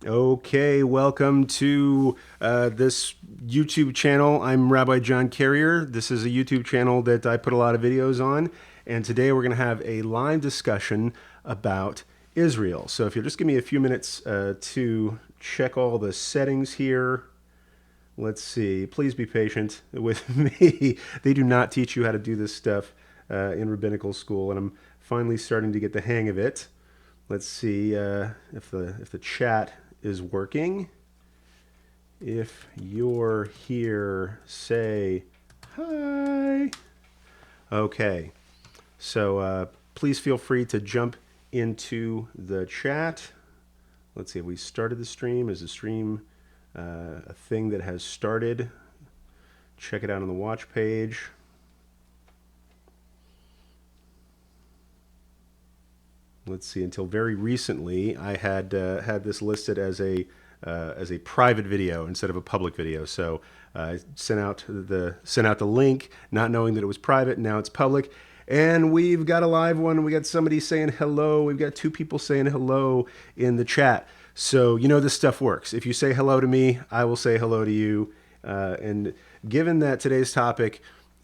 Okay, welcome to this YouTube channel. I'm Rabbi John Carrier. This is a YouTube channel that I put a lot of videos on, and today we're going to have a live discussion about Israel. So if you'll just give me a few minutes to check all the settings here. Let's see. Please be patient with me. They do not teach you how to do this stuff in rabbinical school, and I'm finally starting to get the hang of it. Let's see if the chat is working. If you're here, say hi. Okay. So please feel free to jump into the chat. Let's see. Have we started the stream? Is the stream a thing that has started? Check it out on the watch page. Let's see. Until very recently, I had had this listed as a private video instead of a public video. So I sent out the link, not knowing that it was private. Now it's public, and we've got a live one. We got somebody saying hello. We've got two people saying hello in the chat. So you know this stuff works. If you say hello to me, I will say hello to you. And given that today's topic,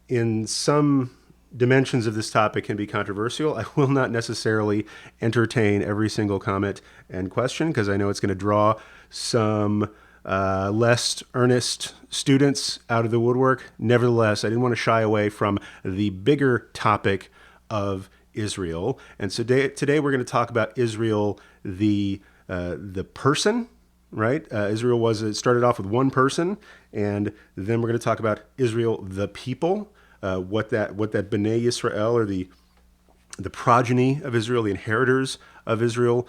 in some dimensions of this topic can be controversial, I will not necessarily entertain every single comment and question because I know it's going to draw some less earnest students out of the woodwork. Nevertheless, I didn't want to shy away from the bigger topic of Israel. And so today we're going to talk about Israel, the person, right? Israel it started off with one person, and then we're going to talk about Israel, the people, what that Bnei Yisrael, or the progeny of Israel, the inheritors of Israel,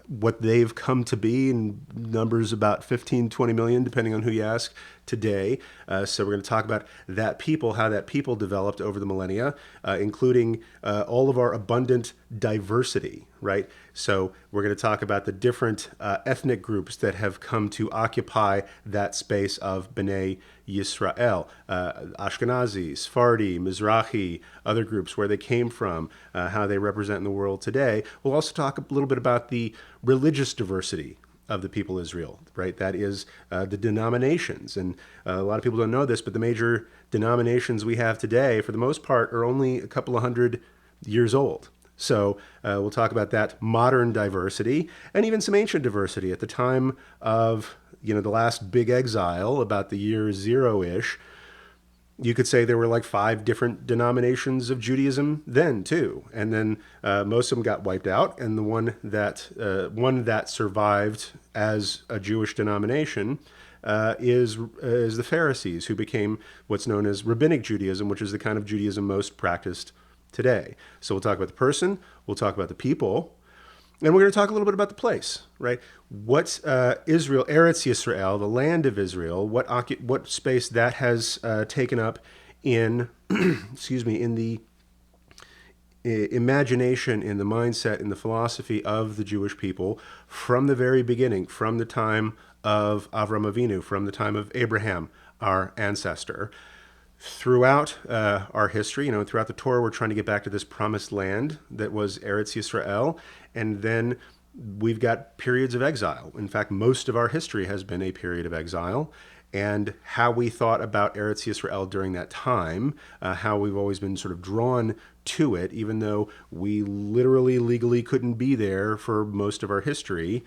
what they've come to be in numbers about 15, 20 million, depending on who you ask today. So we're going to talk about that people, how that people developed over the millennia, including all of our abundant diversity, right? So we're going to talk about the different ethnic groups that have come to occupy that space of Bnei Yisrael, Ashkenazi, Sephardi, Mizrahi, other groups, where they came from, how they represent in the world today. We'll also talk a little bit about the religious diversity of the people of Israel, right? That is the denominations. And a lot of people don't know this, but the major denominations we have today, for the most part, are only a couple of hundred years old. So we'll talk about that modern diversity and even some ancient diversity. At the time of the last big exile, about the year zero-ish, you could say there were like 5 different denominations of Judaism then too, and then most of them got wiped out, and the one that survived as a Jewish denomination is the Pharisees, who became what's known as Rabbinic Judaism, which is the kind of Judaism most practiced today. So we'll talk about the person, we'll talk about the people, and we're going to talk a little bit about the place, right? What Israel, Eretz Yisrael, the land of Israel, what space that has taken up in, excuse me, in the imagination, in the mindset, in the philosophy of the Jewish people from the very beginning, from the time of Avram Avinu, from the time of Abraham, our ancestor. Throughout our history, throughout the Torah, we're trying to get back to this promised land that was Eretz Yisrael, and then we've got periods of exile. In fact, most of our history has been a period of exile, and how we thought about Eretz Yisrael during that time, how we've always been sort of drawn to it, even though we literally, legally couldn't be there for most of our history,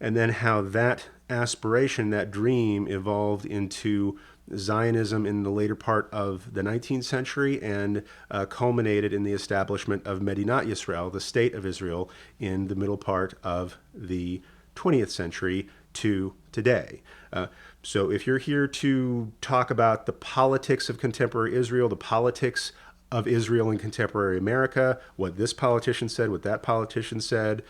and then how that aspiration, that dream, evolved into Zionism in the later part of the 19th century and culminated in the establishment of Medinat Yisrael, the state of Israel, in the middle part of the 20th century to today. So if you're here to talk about the politics of contemporary Israel, the politics of Israel in contemporary America, what this politician said, what that politician said,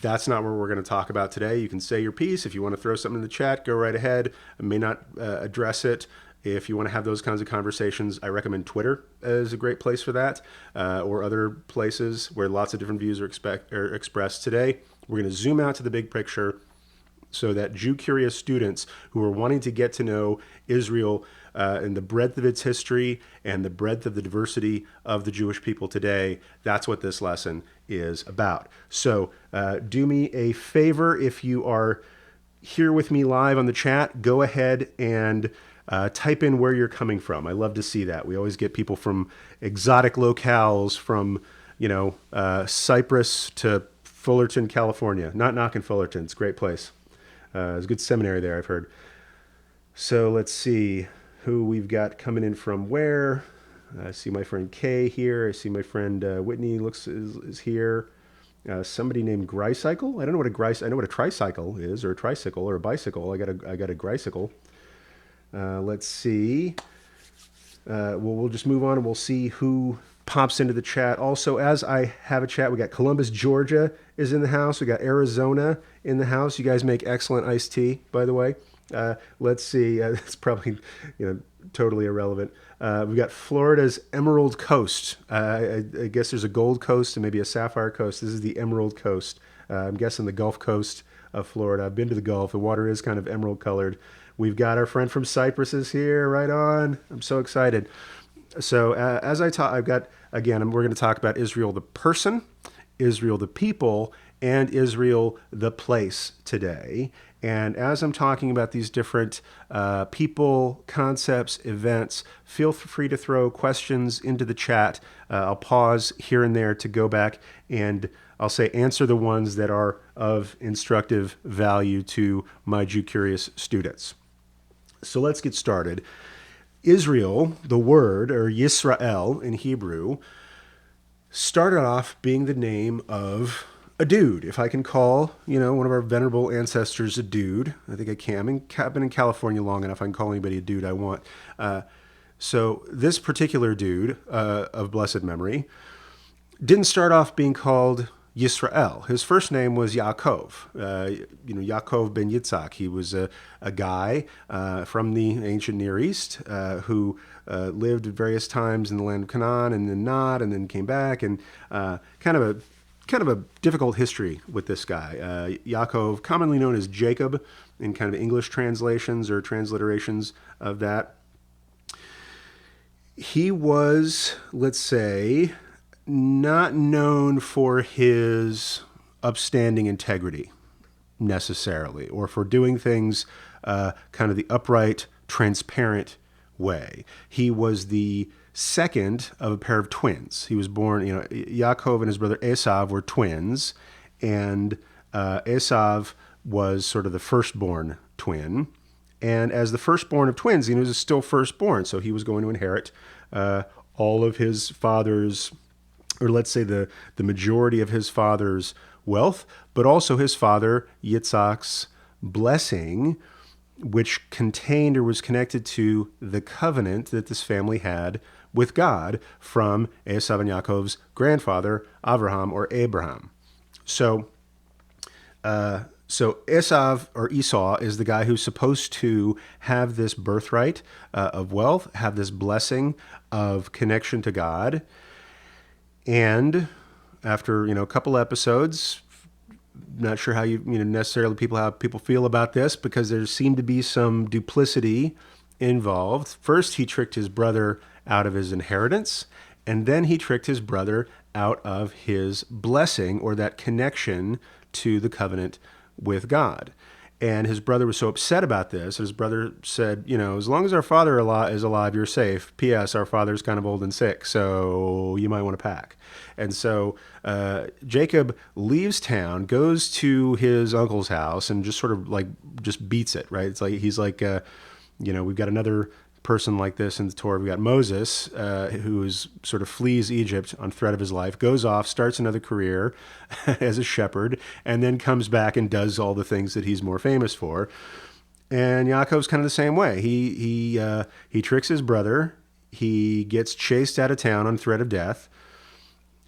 that's not what we're going to talk about today. You can say your piece. If you want to throw something in the chat, go right ahead. I may not address it. If you want to have those kinds of conversations, I recommend Twitter as a great place for that, or other places where lots of different views are expressed today. We're going to zoom out to the big picture. so that Jew-curious students who are wanting to get to know Israel and the breadth of its history and the breadth of the diversity of the Jewish people today, that's what this lesson is about. So do me a favor, if you are here with me live on the chat, go ahead and type in where you're coming from. I love to see that. We always get people from exotic locales, from Cyprus to Fullerton, California. Not knocking Fullerton, it's a great place. There's a good seminary there, I've heard. So let's see who we've got coming in from where. I see my friend Kay here. I see my friend Whitney is here. Somebody named Grycycle. I don't know what I know what a tricycle is, or a tricycle, or a bicycle. I got a Grycycle. Let's see. We'll just move on and we'll see who pops into the chat. Also, as I have a chat, we got Columbus, Georgia is in the house. We got Arizona in the house. You guys make excellent iced tea, by the way. Let's see. It's probably totally irrelevant. We've got Florida's Emerald Coast. I guess there's a Gold Coast and maybe a Sapphire Coast. This is the Emerald Coast. I'm guessing the Gulf Coast of Florida. I've been to the Gulf. The water is kind of emerald colored. We've got our friend from Cyprus is here. Right on. I'm so excited. So as I talk, we're going to talk about Israel the person, Israel the people, and Israel the place today. And as I'm talking about these different people, concepts, events, feel free to throw questions into the chat. I'll pause here and there to go back and I'll say answer the ones that are of instructive value to my Jew-curious students. So let's get started. Israel, the word, or Yisrael in Hebrew, started off being the name of a dude. If I can call, one of our venerable ancestors a dude, I think I can. I've been in California long enough. I can call anybody a dude I want. So this particular dude of blessed memory didn't start off being called Yisrael. His first name was Yaakov. Yaakov ben Yitzhak. He was a guy from the ancient Near East who lived at various times in the land of Canaan and then not, and then came back, and kind of a difficult history with this guy. Yaakov, commonly known as Jacob in kind of English translations or transliterations of that. He was, let's say, not known for his upstanding integrity necessarily, or for doing things kind of the upright, transparent way. He was the second of a pair of twins. He was born, Yaakov and his brother Esav were twins, and Esav was sort of the firstborn twin. And as the firstborn of twins, he was still firstborn, so he was going to inherit all of his father's, or let's say the majority of his father's wealth, but also his father Yitzhak's blessing, which contained or was connected to the covenant that this family had with God from Esav and Yaakov's grandfather, Avraham or Abraham. So Esav or Esau is the guy who's supposed to have this birthright of wealth, have this blessing of connection to God. And after, a couple episodes, not sure how necessarily how people feel about this, because there seemed to be some duplicity involved. First, he tricked his brother out of his inheritance, and then he tricked his brother out of his blessing, or that connection to the covenant with God. And his brother was so upset about this, and his brother said, as long as our father is alive, you're safe. P.S. Our father's kind of old and sick, so you might want to pack. And so Jacob leaves town, goes to his uncle's house, and just sort of just beats it, right? It's like he's like, we've got another person like this in the Torah. We've got Moses, who sort of flees Egypt on threat of his life, goes off, starts another career as a shepherd, and then comes back and does all the things that he's more famous for. And Yaakov's kind of the same way. He tricks his brother. He gets chased out of town on threat of death.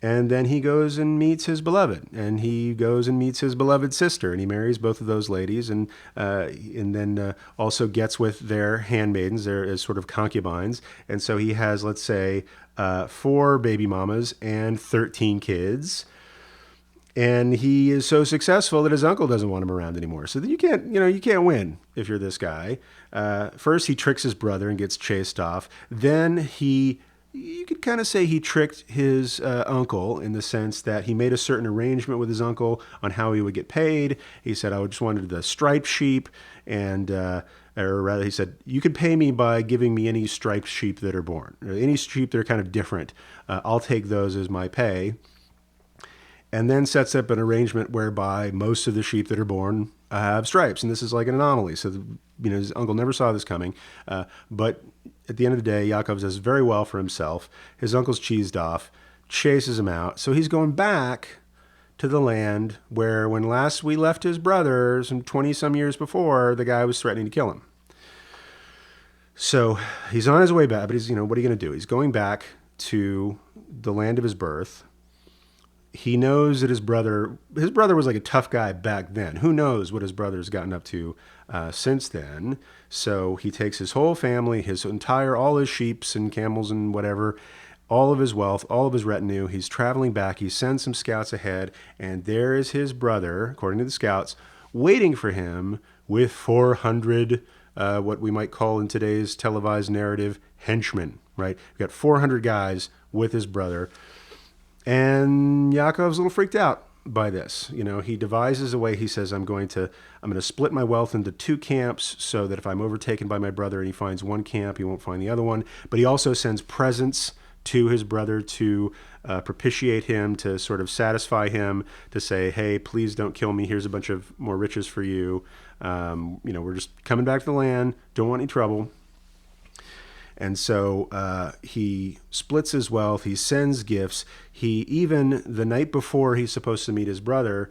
And then he goes and meets his beloved, and he goes and meets his beloved sister, and he marries both of those ladies, and then also gets with their handmaidens, as sort of concubines. And so he has, let's say, 4 baby mamas and 13 kids. And he is so successful that his uncle doesn't want him around anymore. So that you can't win if you're this guy. First, he tricks his brother and gets chased off. Then you could kind of say he tricked his uncle in the sense that he made a certain arrangement with his uncle on how he would get paid. He said, I just wanted the striped sheep, and or rather, he said, you could pay me by giving me any striped sheep that are born, or any sheep that are kind of different. I'll take those as my pay. And then sets up an arrangement whereby most of the sheep that are born have stripes, and this is like an anomaly. So, his uncle never saw this coming. But at the end of the day, Yaakov does very well for himself. His uncle's cheesed off, chases him out. So he's going back to the land where, when last we left his brother, some 20 some years before, the guy was threatening to kill him. So he's on his way back, but what are you going to do? He's going back to the land of his birth. He knows that his brother was like a tough guy back then. Who knows what his brother's gotten up to since then. So he takes his whole family, all his sheeps and camels and whatever, all of his wealth, all of his retinue. He's traveling back. He sends some scouts ahead, and there is his brother, according to the scouts, waiting for him with 400, what we might call in today's televised narrative, henchmen, right? We've got 400 guys with his brother. And Yaakov's a little freaked out by this. He devises a way. He says, I'm going to split my wealth into two camps so that if I'm overtaken by my brother and he finds one camp, he won't find the other one. But he also sends presents to his brother to propitiate him, to sort of satisfy him, to say, hey, please don't kill me. Here's a bunch of more riches for you. We're just coming back to the land. Don't want any trouble. And so he splits his wealth. He sends gifts. He even, the night before he's supposed to meet his brother,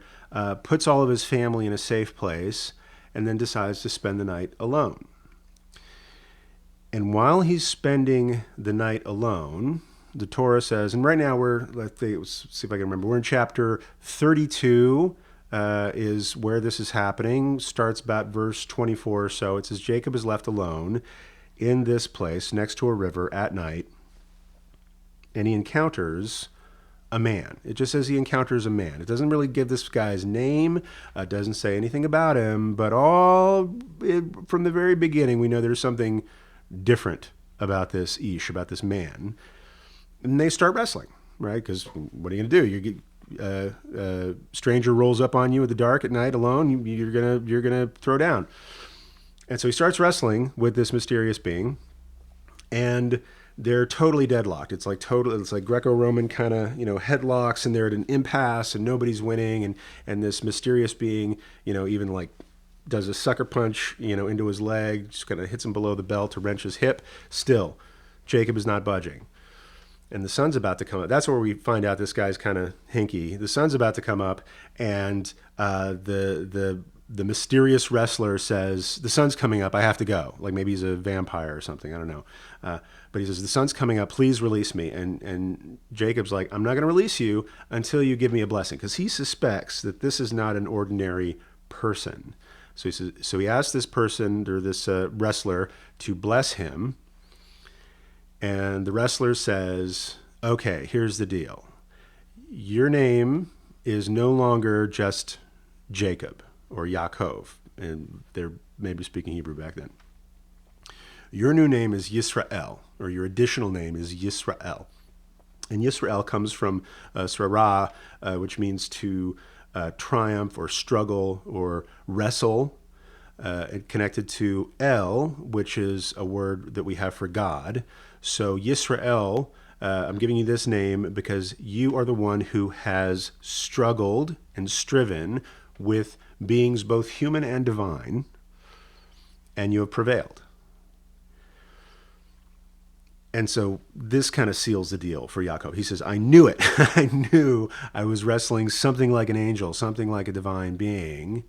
puts all of his family in a safe place and then decides to spend the night alone. And while he's spending the night alone, the Torah says, and right now let's see if I can remember, we're in chapter 32 is where this is happening. Starts about verse 24 or so. It says, Jacob is left alone in this place next to a river at night, and he encounters a man. It just says he encounters a man. It doesn't really give this guy's name. It doesn't say anything about him, but from the very beginning, we know there's something different about this about this man. And they start wrestling, right? Because what are you going to do? A stranger rolls up on you in the dark at night alone, you're gonna throw down. And so he starts wrestling with this mysterious being, and they're totally deadlocked. It's like Greco-Roman kind of, headlocks, and they're at an impasse, and nobody's winning. And this mysterious being, even like does a sucker punch, into his leg, just kind of hits him below the belt to wrench his hip. Still, Jacob is not budging. And the sun's about to come up. That's where we find out this guy's kind of hinky. The sun's about to come up, and the mysterious wrestler says, the sun's coming up, I have to go. Like maybe he's a vampire or something, I don't know. But he says, the sun's coming up, please release me. And Jacob's like, I'm not going to release you until you give me a blessing. Because he suspects that this is not an ordinary person. So he asks this person, or this wrestler, to bless him. And the wrestler says, okay, here's the deal. Your name is no longer just Jacob or Yaakov, and they're maybe speaking Hebrew back then. Your new name is Yisrael, or your additional name is Yisrael. And Yisrael comes from Srara, which means to triumph or struggle or wrestle, connected to El, which is a word that we have for God. So Yisrael, I'm giving you this name because you are the one who has struggled and striven with beings both human and divine, and you have prevailed. And so this kind of seals the deal for Yaakov. He says, I knew it. I knew I was wrestling something like an angel, something like a divine being.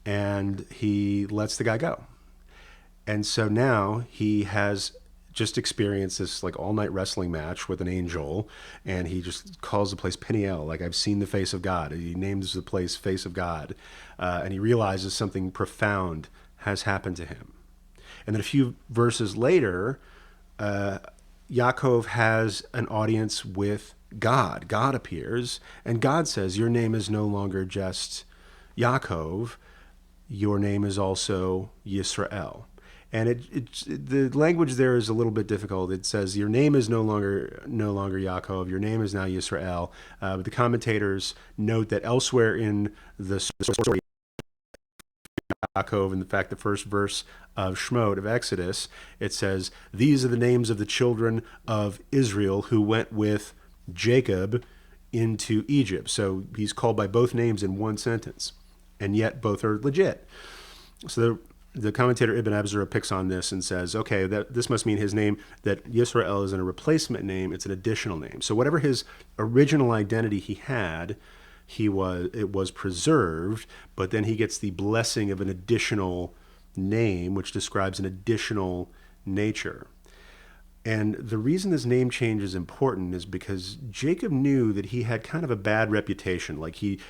And he lets the guy go. And so now he has just experienced this like all-night wrestling match with an angel, and he just calls the place Peniel, like I've seen the face of God. He names the place Face of God, and he realizes something profound has happened to him. And then a few verses later, Yaakov has an audience with God appears, and God says, your name is no longer just Yaakov, your name is also Yisrael. And the language there is a little bit difficult. It says your name is no longer Yaakov. Your name is now Yisrael. But the commentators note that elsewhere in the story of Yaakov, in fact, the first verse of Shemot of Exodus, it says, "These are the names of the children of Israel who went with Jacob into Egypt." So he's called by both names in one sentence, and yet both are legit. So the commentator Ibn Abzura picks on this and says, okay, this must mean his name, that Yisrael isn't a replacement name, it's an additional name. So whatever his original identity he had, it was preserved, but then he gets the blessing of an additional name, which describes an additional nature. And the reason this name change is important is because Jacob knew that he had kind of a bad reputation. Like he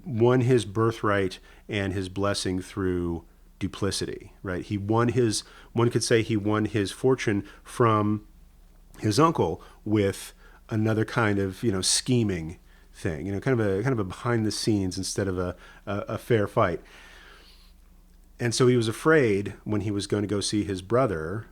won his birthright and his blessing through duplicity, right? One could say he won his fortune from his uncle with another kind of, scheming thing, kind of a behind the scenes instead of a fair fight. And so he was afraid when he was going to go see his brother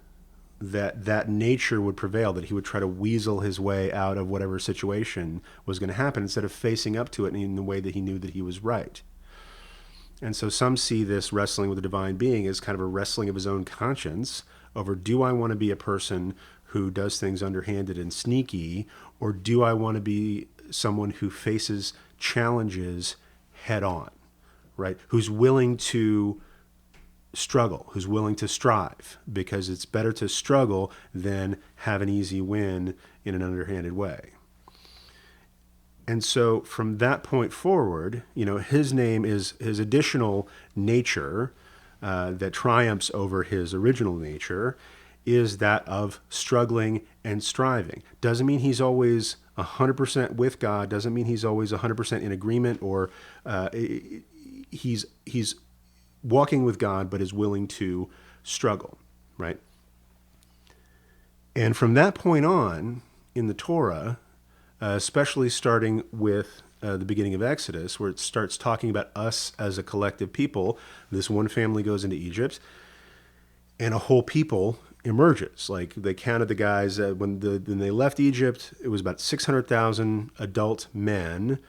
that nature would prevail, that he would try to weasel his way out of whatever situation was going to happen instead of facing up to it in the way that he knew that he was right. And so some see this wrestling with the divine being as kind of a wrestling of his own conscience over, do I want to be a person who does things underhanded and sneaky, or do I want to be someone who faces challenges head on, right? Who's willing to struggle, who's willing to strive, because it's better to struggle than have an easy win in an underhanded way. And so from that point forward, his name is his additional nature that triumphs over his original nature is that of struggling and striving. Doesn't mean he's always 100% with God, doesn't mean he's always 100% in agreement, or he's walking with God, but is willing to struggle, right? And from that point on in the Torah, especially starting with the beginning of Exodus, where it starts talking about us as a collective people, this one family goes into Egypt, and a whole people emerges. Like they counted the guys when they left Egypt, it was about 600,000 adult men,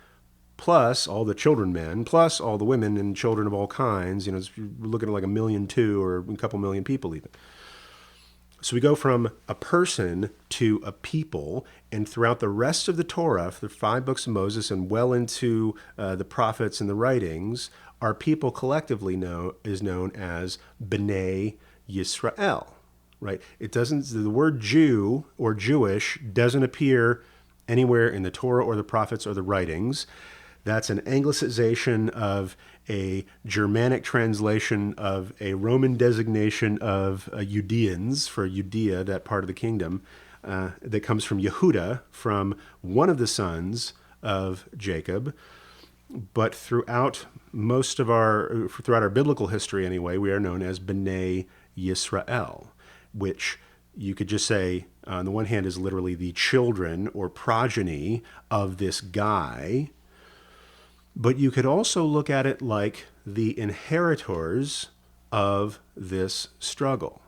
plus all the children men, plus all the women and children of all kinds. We're looking at like 1.2 million or a couple million people even. So we go from a person to a people, and throughout the rest of the Torah, the 5 books of Moses and well into the prophets and the writings, our people collectively is known as B'nai Yisrael, right? The word Jew or Jewish doesn't appear anywhere in the Torah or the prophets or the writings. That's an anglicization of a Germanic translation of a Roman designation of Judeans for Judea, that part of the kingdom, that comes from Yehuda, from one of the sons of Jacob. But throughout our biblical history anyway, we are known as B'nai Yisrael, which you could just say, on the one hand, is literally the children or progeny of this guy. But you could also look at it like the inheritors of this struggle,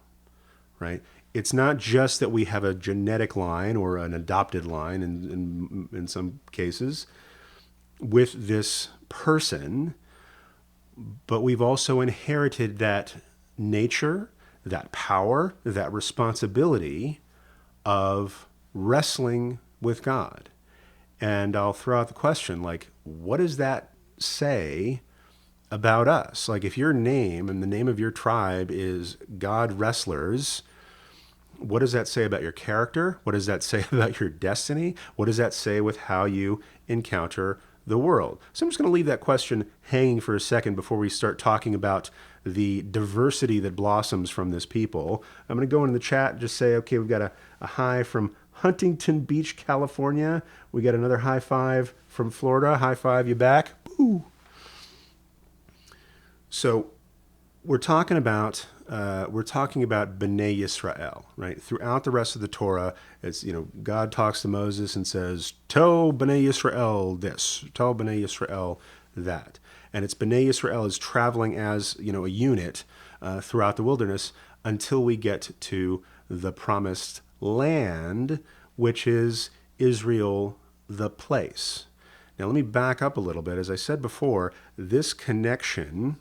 right? It's not just that we have a genetic line or an adopted line in some cases with this person, but we've also inherited that nature, that power, that responsibility of wrestling with God. And I'll throw out the question, like, what does that say about us? Like, if your name and the name of your tribe is God Wrestlers, what does that say about your character? What does that say about your destiny? What does that say with how you encounter the world? So I'm just going to leave that question hanging for a second before we start talking about the diversity that blossoms from this people. I'm going to go into the chat and just say, okay, we've got a hi from Huntington Beach, California. We got another high five from Florida. High five, you back? Boo. So we're talking about we're talking about Bnei Yisrael, right? Throughout the rest of the Torah, it's, God talks to Moses and says, tell Bnei Yisrael this, tell Bnei Yisrael that. And it's Bnei Yisrael is traveling as, a unit throughout the wilderness until we get to the promised land, which is Israel, the place. Now, let me back up a little bit. As I said before, this connection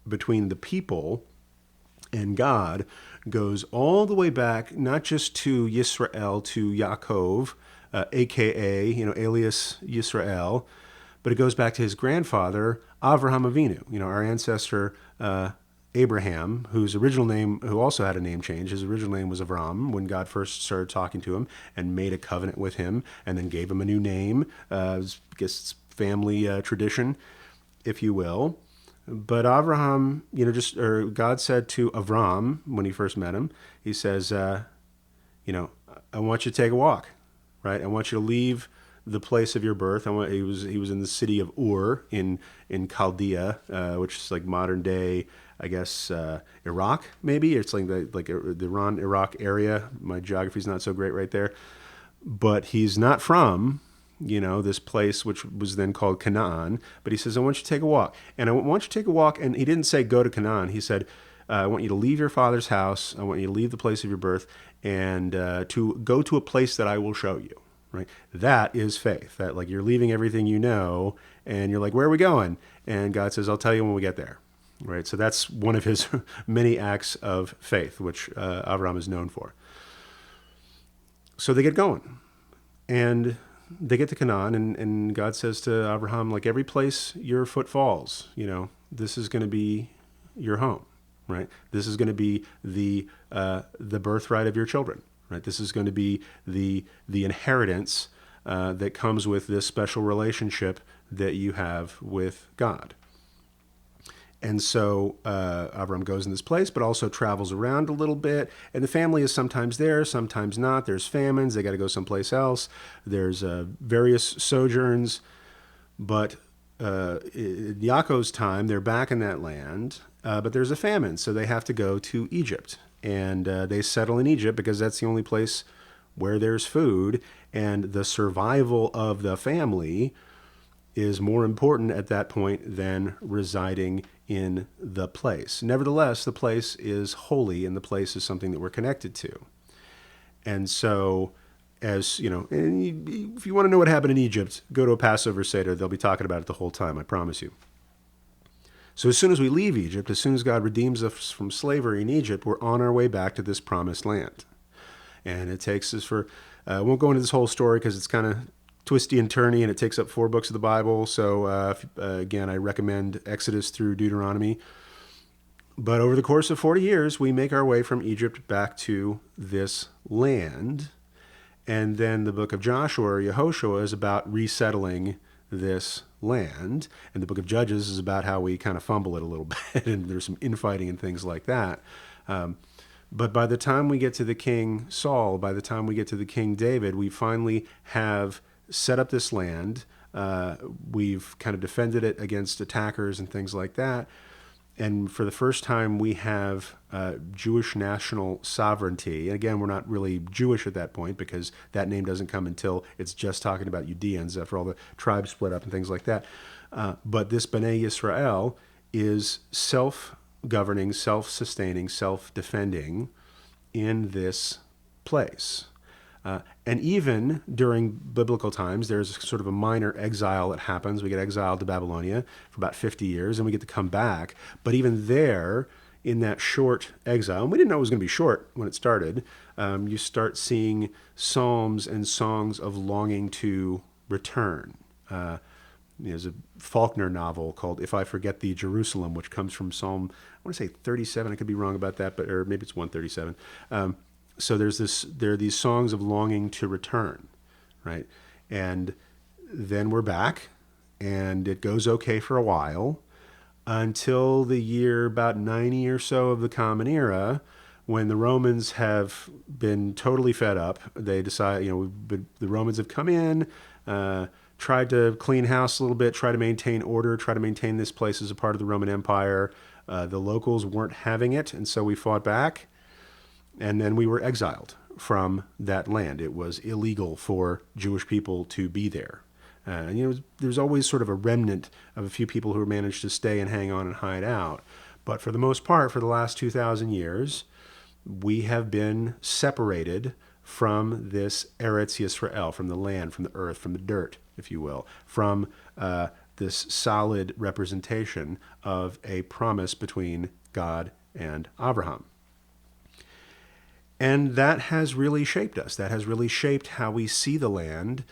between the people and God goes all the way back, not just to Yisrael, to Yaakov, aka, alias Yisrael, but it goes back to his grandfather, Avraham Avinu, our ancestor, Abraham, who also had a name change. His original name was Avram when God first started talking to him and made a covenant with him and then gave him a new name. I guess it's family tradition, if you will. But Abraham, God said to Avram when he first met him, he says, I want you to take a walk, right? I want you to leave the place of your birth. He was in the city of Ur in Chaldea, which is like modern day, I guess, Iraq, maybe. It's like the Iran-Iraq area. My geography's not so great right there. But he's not from this place, which was then called Canaan. But he says, I want you to take a walk. And I want you to take a walk. And he didn't say go to Canaan. He said, I want you to leave your father's house. I want you to leave the place of your birth and to go to a place that I will show you. Right? That is faith. That like you're leaving everything you know and you're like, where are we going? And God says, I'll tell you when we get there. Right? So that's one of his many acts of faith, which Abraham is known for. So they get going. And they get to Canaan, and God says to Abraham, like every place your foot falls, this is going to be your home, right? This is going to be the birthright of your children, right? This is going to be the inheritance that comes with this special relationship that you have with God. And so Avram goes in this place, but also travels around a little bit. And the family is sometimes there, sometimes not. There's famines. They got to go someplace else. There's various sojourns. But in Yaakov's time, they're back in that land. But there's a famine, so they have to go to Egypt. And they settle in Egypt because that's the only place where there's food. And the survival of the family is more important at that point than residing in the place. Nevertheless, the place is holy and the place is something that we're connected to. And so, if you want to know what happened in Egypt, go to a Passover Seder. They'll be talking about it the whole time, I promise you. So as soon as we leave Egypt, as soon as God redeems us from slavery in Egypt, we're on our way back to this promised land. And it takes us I won't go into this whole story because it's kind of twisty and turny, and it takes up 4 books of the Bible. So again, I recommend Exodus through Deuteronomy. But over the course of 40 years, we make our way from Egypt back to this land. And then the book of Joshua or Yehoshua is about resettling this land. And the book of Judges is about how we kind of fumble it a little bit, and there's some infighting and things like that. But by the time we get to the King Saul, by the time we get to the King David, we finally have set up this land. We've kind of defended it against attackers and things like that. And for the first time, we have Jewish national sovereignty. And again, we're not really Jewish at that point because that name doesn't come until it's just talking about Judeans after all the tribes split up and things like that. But this Bnei Yisrael is self-governing, self-sustaining, self-defending in this place. And even during biblical times, there's sort of a minor exile that happens. We get exiled to Babylonia for about 50 years, and we get to come back. But even there, in that short exile, and we didn't know it was going to be short when it started, you start seeing psalms and songs of longing to return. There's a Faulkner novel called If I Forget Thee, Jerusalem, which comes from Psalm, I want to say 37. I could be wrong about that, or maybe it's 137. So there are these songs of longing to return, right? And then we're back, and it goes okay for a while until the year about 90 or so of the Common Era, when the Romans have been totally fed up. They decide, the Romans have come in, tried to clean house a little bit, try to maintain order, try to maintain this place as a part of the Roman Empire. The locals weren't having it, and so we fought back, and then we were exiled from that land. It was illegal for Jewish people to be there. And there's always sort of a remnant of a few people who managed to stay and hang on and hide out. But for the most part, for the last 2,000 years, we have been separated from this Eretz Yisrael, from the land, from the earth, from the dirt, if you will, from this solid representation of a promise between God and Abraham. And that has really shaped us. That has really shaped how we see the land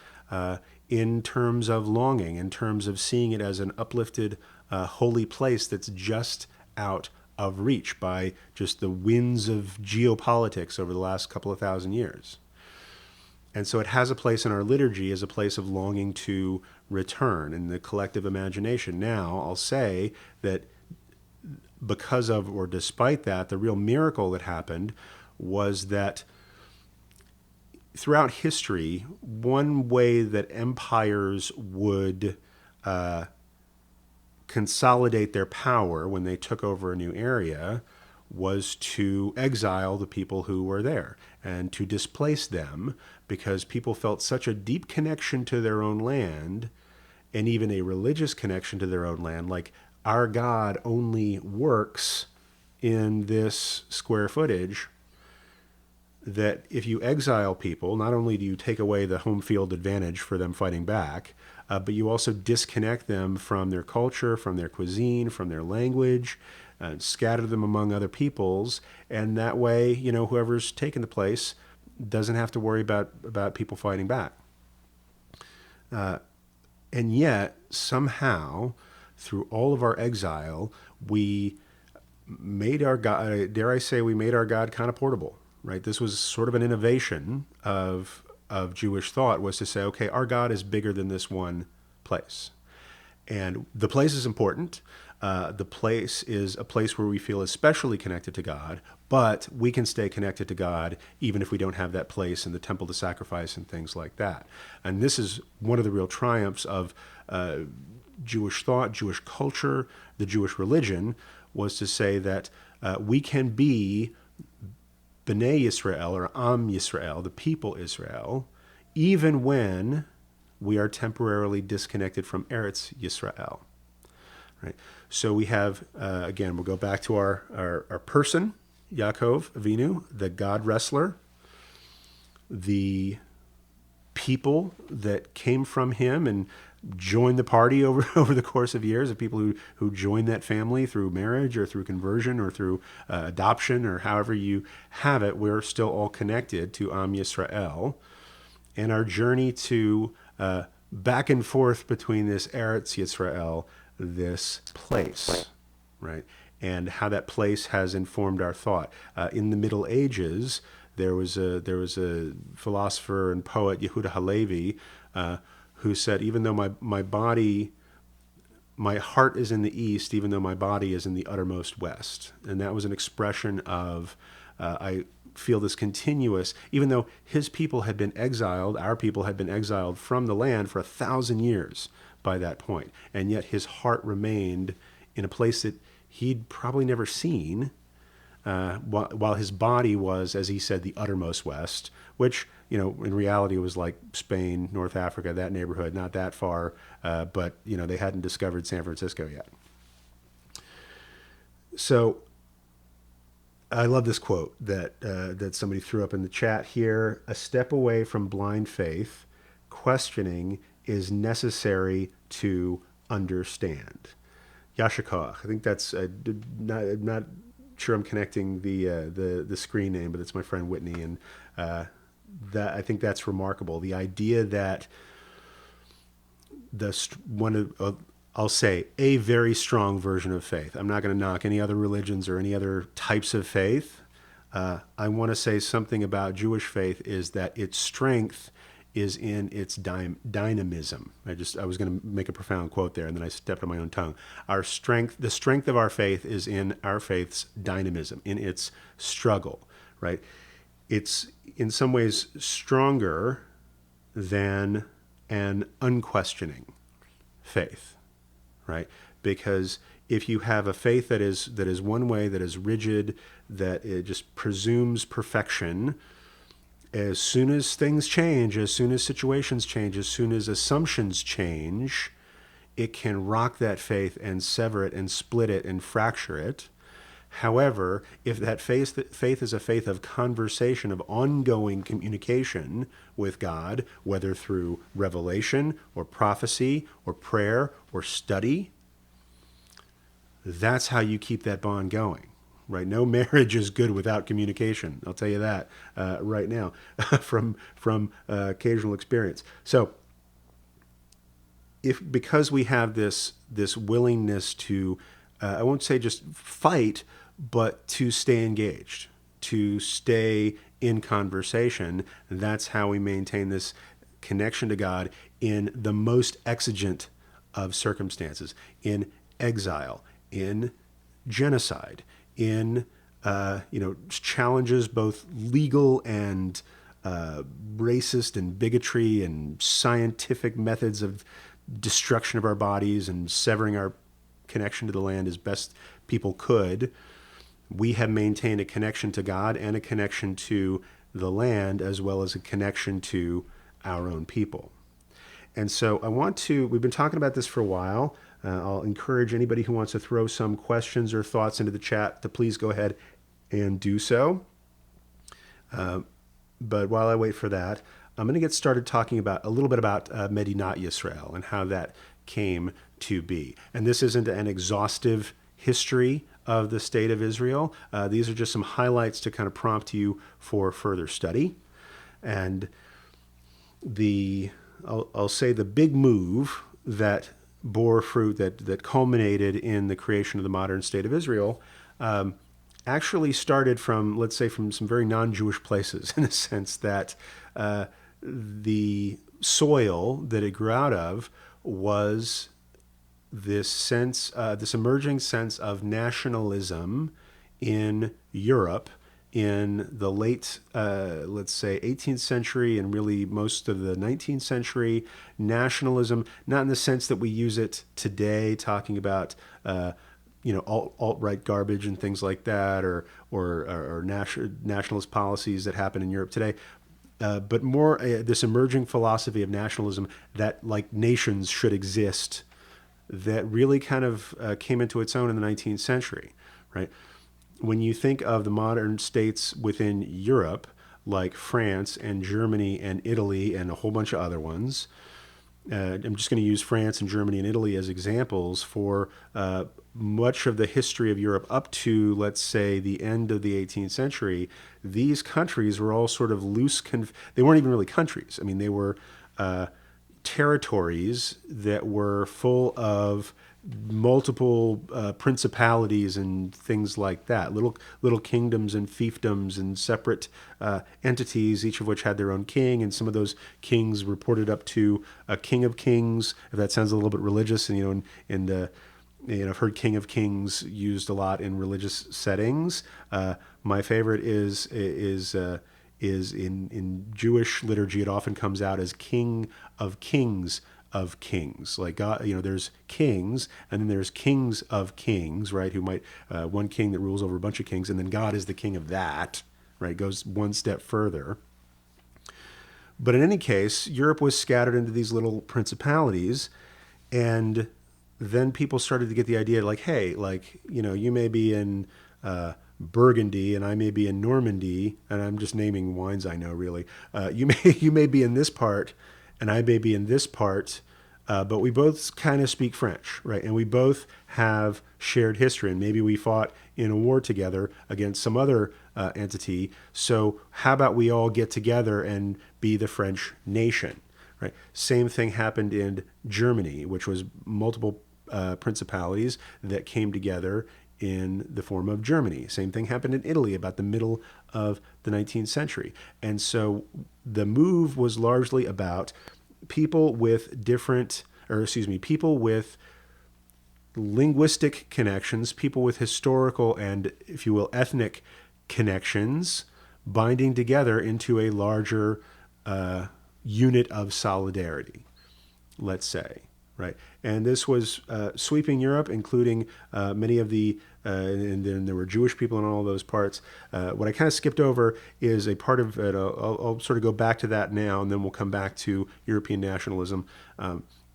in terms of longing, in terms of seeing it as an uplifted, holy place that's just out of reach by just the winds of geopolitics over the last couple of thousand years. And so it has a place in our liturgy as a place of longing to return in the collective imagination. Now, I'll say that because of, or despite that, the real miracle that happened was that throughout history, one way that empires would consolidate their power when they took over a new area was to exile the people who were there and to displace them, because people felt such a deep connection to their own land, and even a religious connection to their own land, like our God only works in this square footage, that if you exile people, not only do you take away the home field advantage for them fighting back, but you also disconnect them from their culture, from their cuisine, from their language, scatter them among other peoples, and that way, whoever's taken the place doesn't have to worry about people fighting back. And yet, somehow, through all of our exile, we made our God, dare I say, we made our God kind of portable, right? This was sort of an innovation of Jewish thought, was to say, okay, our God is bigger than this one place. And the place is important. The place is a place where we feel especially connected to God, but we can stay connected to God even if we don't have that place in the temple to sacrifice and things like that. And this is one of the real triumphs of Jewish thought, Jewish culture, the Jewish religion, was to say that we can be B'nai Yisrael, or Am Yisrael, the people Israel, even when we are temporarily disconnected from Eretz Yisrael. Right. So we have, again, we'll go back to our person, Yaakov Avinu, the God wrestler, the people that came from him and joined the party over the course of years, of people who joined that family through marriage or through conversion or through adoption, or however you have it. We're still all connected to Am Yisrael, and our journey to back and forth between this Eretz Yisrael, this place, right? And how that place has informed our thought. In the Middle Ages, there was a philosopher and poet, Yehuda Halevi, who said, even though my heart is in the east, even though my body is in the uttermost west. And that was an expression of, I feel this continuous, even though his people had been exiled, our people had been exiled from the land for 1,000 years by that point. And yet his heart remained in a place that he'd probably never seen, while his body was, as he said, the uttermost west, which, in reality was like Spain, North Africa, that neighborhood, not that far, but, they hadn't discovered San Francisco yet. So I love this quote that somebody threw up in the chat here. A step away from blind faith, questioning is necessary to understand. Yashikoch. I think that's I'm not sure I'm connecting the screen name, but it's my friend Whitney, and that I think that's remarkable. The idea that I'll say a very strong version of faith. I'm not going to knock any other religions or any other types of faith. I want to say something about Jewish faith is that its strength is in its dynamism. I was going to make a profound quote there, and then I stepped on my own tongue. The strength of our faith is in our faith's dynamism, in its struggle, right? It's in some ways stronger than an unquestioning faith, right? Because if you have a faith that is one way, that is rigid, that it just presumes perfection, as soon as things change, as soon as situations change, as soon as assumptions change, it can rock that faith and sever it and split it and fracture it. However, if that faith is a faith of conversation, of ongoing communication with God, whether through revelation or prophecy or prayer or study, that's how you keep that bond going. Right? No marriage is good without communication. I'll tell you that right now from occasional experience. So, because we have this willingness to, I won't say just fight, but to stay engaged, to stay in conversation, that's how we maintain this connection to God in the most exigent of circumstances, in exile, in genocide, in challenges both legal and racist and bigotry and scientific methods of destruction of our bodies and severing our connection to the land as best people could. We have maintained a connection to God and a connection to the land, as well as a connection to our own people. And so we've been talking about this for a while. I'll encourage anybody who wants to throw some questions or thoughts into the chat to please go ahead and do so. But while I wait for that, I'm going to get started talking about a little bit about Medinat Yisrael and how that came to be. And this isn't an exhaustive history of the state of Israel. These are just some highlights to kind of prompt you for further study. And I'll say the big move that bore fruit, that culminated in the creation of the modern state of Israel, actually started from, let's say, from some very non-Jewish places, in the sense that the soil that it grew out of was this emerging sense of nationalism in Europe in the late, let's say, 18th century and really most of the 19th century. Nationalism, not in the sense that we use it today, talking about alt-right garbage and things like that, or nationalist policies that happen in Europe today. But more this emerging philosophy of nationalism that, like, nations should exist, that really kind of came into its own in the 19th century, right? When you think of the modern states within Europe, like France and Germany and Italy and a whole bunch of other ones, I'm just going to use France and Germany and Italy as examples for much of the history of Europe up to, let's say, the end of the 18th century. These countries were all sort of loose. They weren't even really countries. I mean, they were territories that were full of multiple principalities and things like that, little kingdoms and fiefdoms and separate entities, each of which had their own king, and some of those kings reported up to a king of kings. If that sounds a little bit religious, and I've heard king of kings used a lot in religious settings. My favorite is in Jewish liturgy. It often comes out as king of kings of kings. Like God, there's kings, and then there's kings of kings, right? Who might one king that rules over a bunch of kings, and then God is the king of that, right? Goes one step further. But in any case, Europe was scattered into these little principalities, and then people started to get the idea, like, hey, you may be in Burgundy and I may be in Normandy, and I'm just naming wines I know, really. You may be in this part and I may be in this part, but we both kind of speak French, right? And we both have shared history, and maybe we fought in a war together against some other entity. So how about we all get together and be the French nation, right? Same thing happened in Germany, which was multiple principalities that came together in the form of Germany. Same thing happened in Italy about the middle of the 19th century. And so the move was largely about people with people with linguistic connections, people with historical and, if you will, ethnic connections, binding together into a larger unit of solidarity, let's say. right? And this was sweeping Europe, including many of the, and then there were Jewish people in all those parts. What I kind of skipped over is a part of it. I'll sort of go back to that now, and then we'll come back to European nationalism.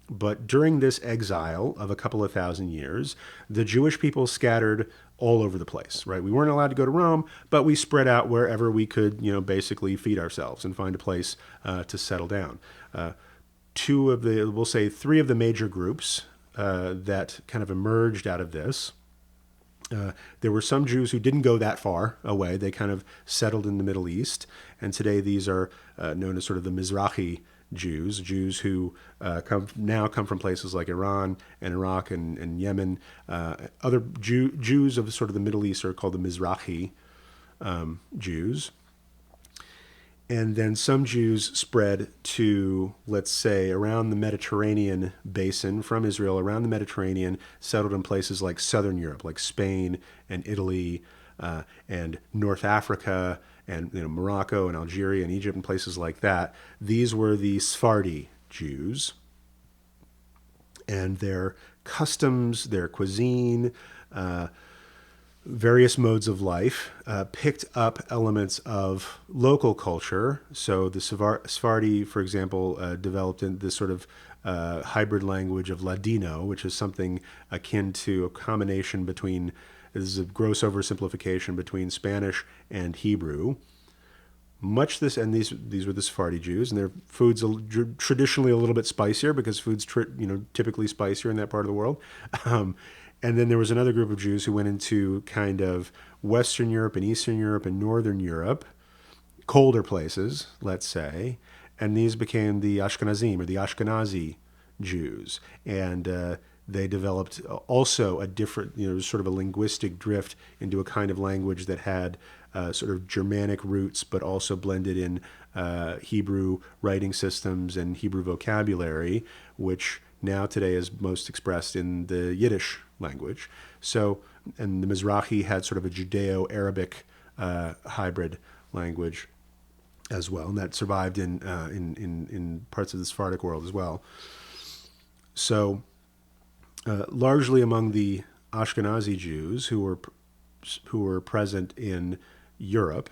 But during this exile of a couple of thousand years, the Jewish people scattered all over the place, right? We weren't allowed to go to Rome, but we spread out wherever we could, basically feed ourselves and find a place to settle down. We'll say three of the major groups that kind of emerged out of this. There were some Jews who didn't go that far away. They kind of settled in the Middle East. And today these are known as sort of the Mizrahi Jews who come from places like Iran and Iraq and Yemen. Other Jews of sort of the Middle East are called the Mizrahi Jews. And then some Jews spread to, let's say, around the Mediterranean basin from Israel, around the Mediterranean, settled in places like southern Europe, like Spain and Italy and North Africa and Morocco and Algeria and Egypt and places like that. These were the Sephardi Jews. And their customs, their cuisine, various modes of life picked up elements of local culture. So the Sephardi, for example, developed in this sort of hybrid language of Ladino, which is something akin to a combination between, this is a gross oversimplification, between Spanish and Hebrew. These were the Sephardi Jews, and their food's traditionally a little bit spicier because food's typically spicier in that part of the world. And then there was another group of Jews who went into kind of Western Europe and Eastern Europe and Northern Europe, colder places, let's say, and these became the Ashkenazim, or the Ashkenazi Jews. And they developed also a different, sort of a linguistic drift into a kind of language that had sort of Germanic roots, but also blended in Hebrew writing systems and Hebrew vocabulary, which now today is most expressed in the Yiddish language. So, and the Mizrahi had sort of a Judeo-Arabic hybrid language as well, and that survived in parts of the Sephardic world as well. So, largely among the Ashkenazi Jews who were present in Europe,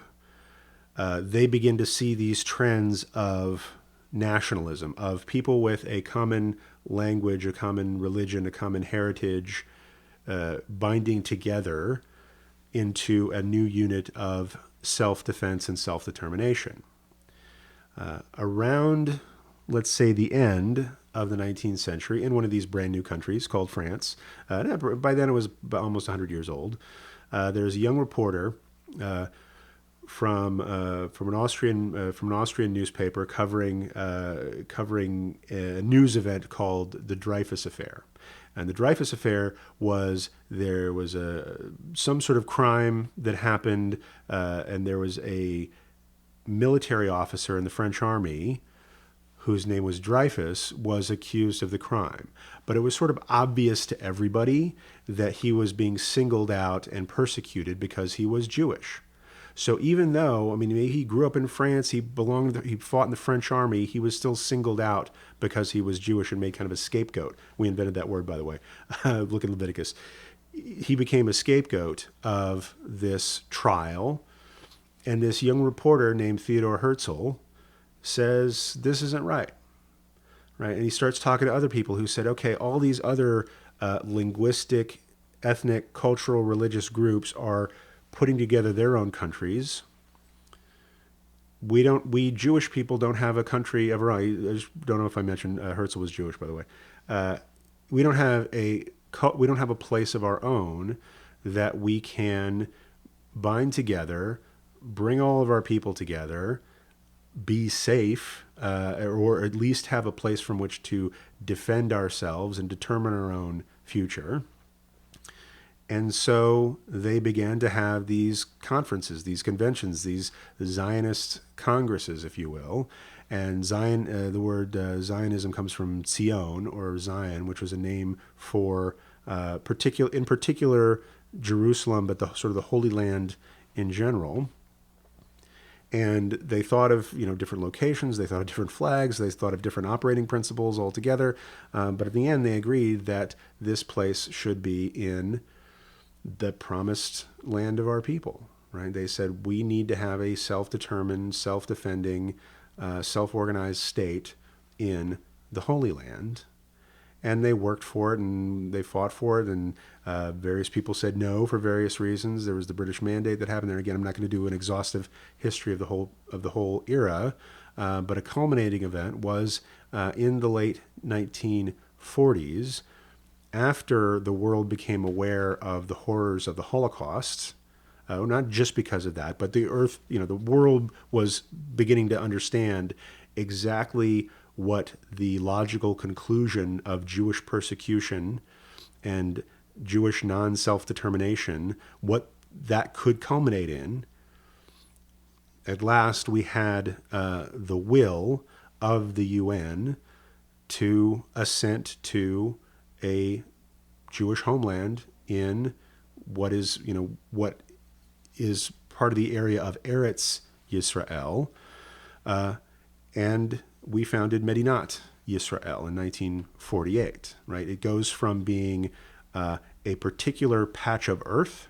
they begin to see these trends of nationalism, of people with a common language, a common religion, a common heritage, binding together into a new unit of self-defense and self-determination. Around, let's say, the end of the 19th century, in one of these brand new countries called France, by then it was almost 100 years old, there's a young reporter from an Austrian newspaper covering a news event called the Dreyfus Affair. And the Dreyfus Affair was, there was some sort of crime that happened, and there was a military officer in the French army whose name was Dreyfus, was accused of the crime. But it was sort of obvious to everybody that he was being singled out and persecuted because he was Jewish. So even though, he grew up in France, he fought in the French army, he was still singled out because he was Jewish and made kind of a scapegoat. We invented that word, by the way. Look at Leviticus. He became a scapegoat of this trial, and this young reporter named Theodor Herzl says, this isn't right. And he starts talking to other people who said, okay, all these other linguistic, ethnic, cultural, religious groups are putting together their own countries. We Jewish people don't have a country of our own. I just don't know if I mentioned Herzl was Jewish, by the way. We don't have a place of our own that we can bind together, bring all of our people together, be safe, or at least have a place from which to defend ourselves and determine our own future. And so they began to have these conferences, these conventions, these Zionist congresses, if you will. And the word Zionism comes from Zion, or Zion, which was a name for in particular Jerusalem, but the sort of the Holy Land in general. And they thought of different locations, they thought of different flags, they thought of different operating principles altogether. But at the end, they agreed that this place should be in the promised land of our people. Right? They said we need to have a self-determined, self-defending, self-organized state in the Holy Land. And they worked for it, and they fought for it, and various people said no for various reasons. There was the British Mandate that happened there. Again, I'm not going to do an exhaustive history of the whole era, but a culminating event was in the late 1940s, after the world became aware of the horrors of the Holocaust. Not just because of that, but the earth, the world was beginning to understand exactly what the logical conclusion of Jewish persecution and Jewish non-self-determination, what that could culminate in. At last, we had the will of the UN to assent to a Jewish homeland in what is part of the area of Eretz Yisrael, and we founded Medinat Yisrael in 1948. Right, it goes from being a particular patch of earth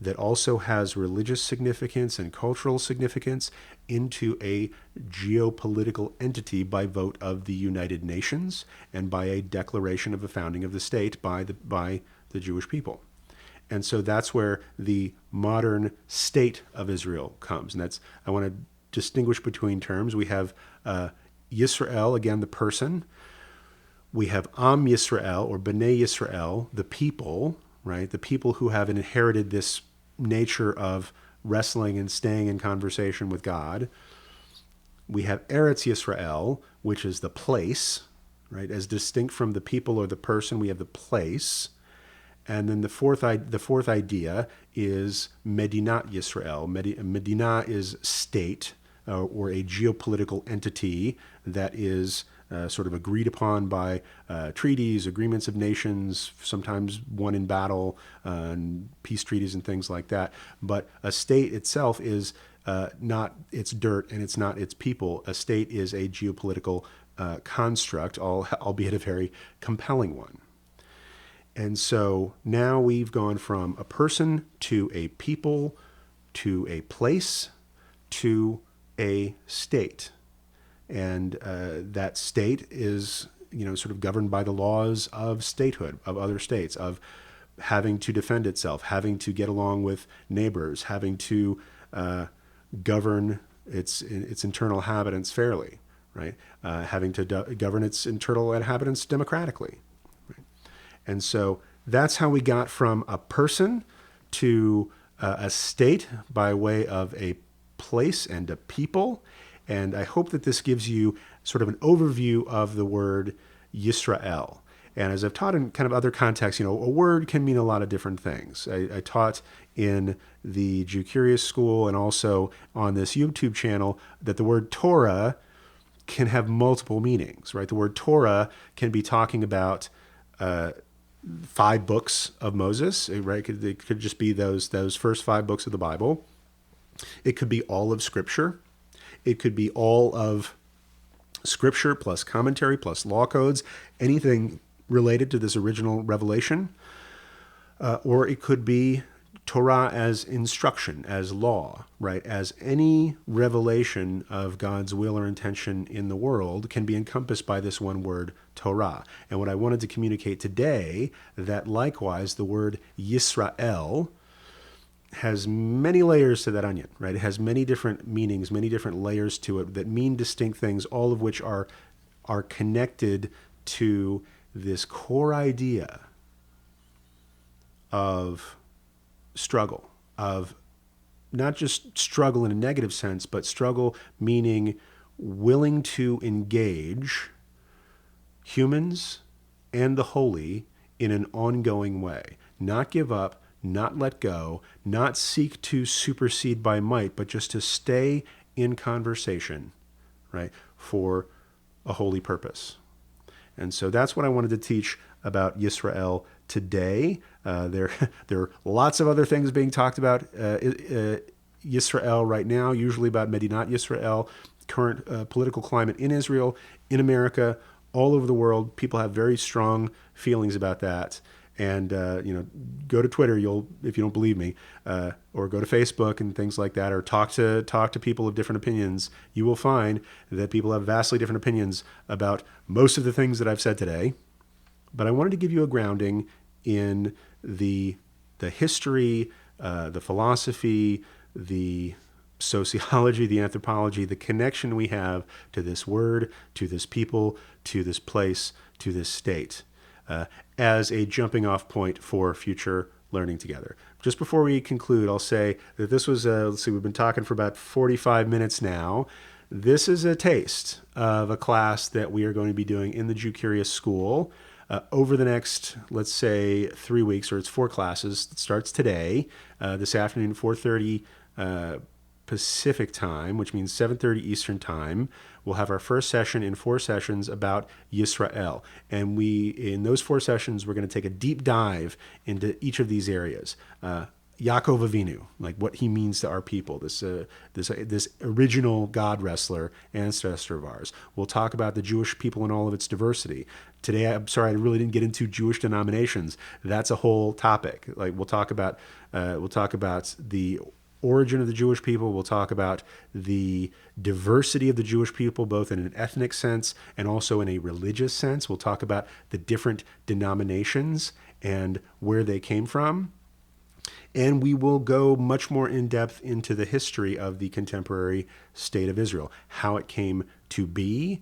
that also has religious significance and cultural significance into a geopolitical entity by vote of the United Nations and by a declaration of the founding of the state by the Jewish people. And so that's where the modern state of Israel comes. And I want to distinguish between terms. We have Yisrael, again, the person. We have Am Yisrael, or Bnei Yisrael, the people, right? The people who have inherited this nature of wrestling and staying in conversation with God. We have Eretz Yisrael, which is the place, right? As distinct from the people or the person, we have the place. And then the fourth idea is Medinat Yisrael. Medina is state, or a geopolitical entity that is sort of agreed upon by treaties, agreements of nations, sometimes won in battle, and peace treaties and things like that. But a state itself is not its dirt and it's not its people. A state is a geopolitical construct, albeit a very compelling one. And so now we've gone from a person to a people to a place to a state. And that state is, sort of governed by the laws of statehood, of other states, of having to defend itself, having to get along with neighbors, having to govern its internal inhabitants fairly, right? Having to govern its internal inhabitants democratically. Right? And so that's how we got from a person to a state by way of a place and a people. And I hope that this gives you sort of an overview of the word Yisrael. And as I've taught in kind of other contexts, a word can mean a lot of different things. I taught in the Jew Curious School and also on this YouTube channel that the word Torah can have multiple meanings, right? The word Torah can be talking about 5 books of Moses, right? It could just be those first 5 books of the Bible. It could be all of Scripture. It could be all of Scripture plus commentary plus law codes, anything related to this original revelation. Or it could be Torah as instruction, as law, right? As any revelation of God's will or intention in the world can be encompassed by this one word, Torah. And what I wanted to communicate today, that likewise the word Yisrael has many layers to that onion, right? It has many different meanings, many different layers to it that mean distinct things, all of which are connected to this core idea of struggle, of not just struggle in a negative sense, but struggle meaning willing to engage humans and the holy in an ongoing way, not give up, not let go, not seek to supersede by might, but just to stay in conversation, right, for a holy purpose. And so that's what I wanted to teach about Yisrael today. There are lots of other things being talked about Yisrael right now, usually about Medinat Yisrael, current political climate in Israel, in America, all over the world. People have very strong feelings about that. And go to Twitter. If you don't believe me, or go to Facebook and things like that, or talk to people of different opinions. You will find that people have vastly different opinions about most of the things that I've said today. But I wanted to give you a grounding in the history, the philosophy, the sociology, the anthropology, the connection we have to this word, to this people, to this place, to this state, as a jumping off point for future learning together. Just before we conclude, I'll say that this was, we've been talking for about 45 minutes now. This is a taste of a class that we are going to be doing in the Jew Curious School over the next, let's say, 3 weeks, or it's 4 classes. It starts today, this afternoon, 4:30 Pacific time, which means 7:30 Eastern time. We'll have our first session in 4 sessions about Yisrael. And in those 4 sessions, we're going to take a deep dive into each of these areas. Yaakov Avinu, like what he means to our people, this original God wrestler, ancestor of ours. We'll talk about the Jewish people and all of its diversity. Today, I'm sorry, I really didn't get into Jewish denominations. That's a whole topic. Like we'll talk about the origin of the Jewish people. We'll talk about the diversity of the Jewish people, both in an ethnic sense and also in a religious sense. We'll talk about the different denominations and where they came from. And we will go much more in depth into the history of the contemporary state of Israel, how it came to be,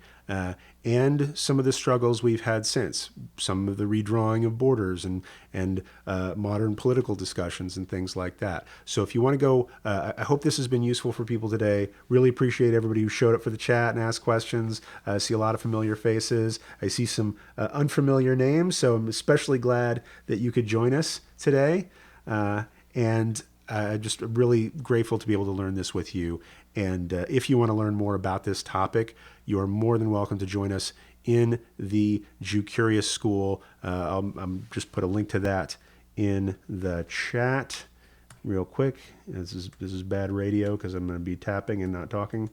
and some of the struggles we've had since, some of the redrawing of borders and modern political discussions and things like that. So if you want to go, I hope this has been useful for people today. Really appreciate everybody who showed up for the chat and asked questions. I see a lot of familiar faces. I see some unfamiliar names, so I'm especially glad that you could join us today. And I'm just really grateful to be able to learn this with you. And if you want to learn more about this topic, you are more than welcome to join us in the Jew Curious School. I'll just put a link to that in the chat real quick. This is bad radio because I'm going to be tapping and not talking.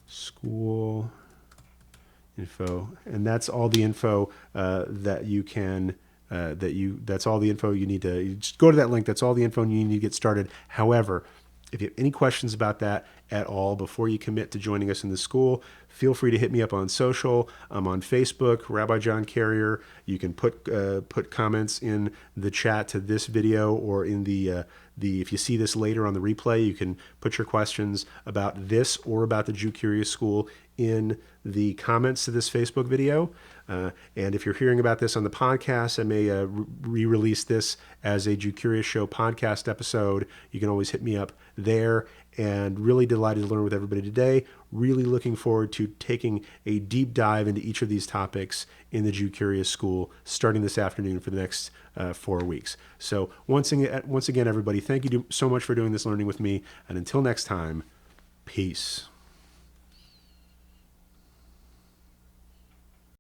School info, and that's all the info that you can. That's all the info you need to. You just go to that link. That's all the info you need to get started. However, if you have any questions about that at all before you commit to joining us in the school, feel free to hit me up on social. I'm on Facebook, Rabbi John Carrier. You can put comments in the chat to this video, or in the if you see this later on the replay, you can put your questions about this or about the Jew Curious School in the comments to this Facebook video. And if you're hearing about this on the podcast, I may re-release this as a Jew Curious Show podcast episode. You can always hit me up there. And really delighted to learn with everybody today. Really looking forward to taking a deep dive into each of these topics in the Jew Curious School starting this afternoon for the next 4 weeks. So once again, everybody, thank you so much for doing this learning with me. And until next time, peace.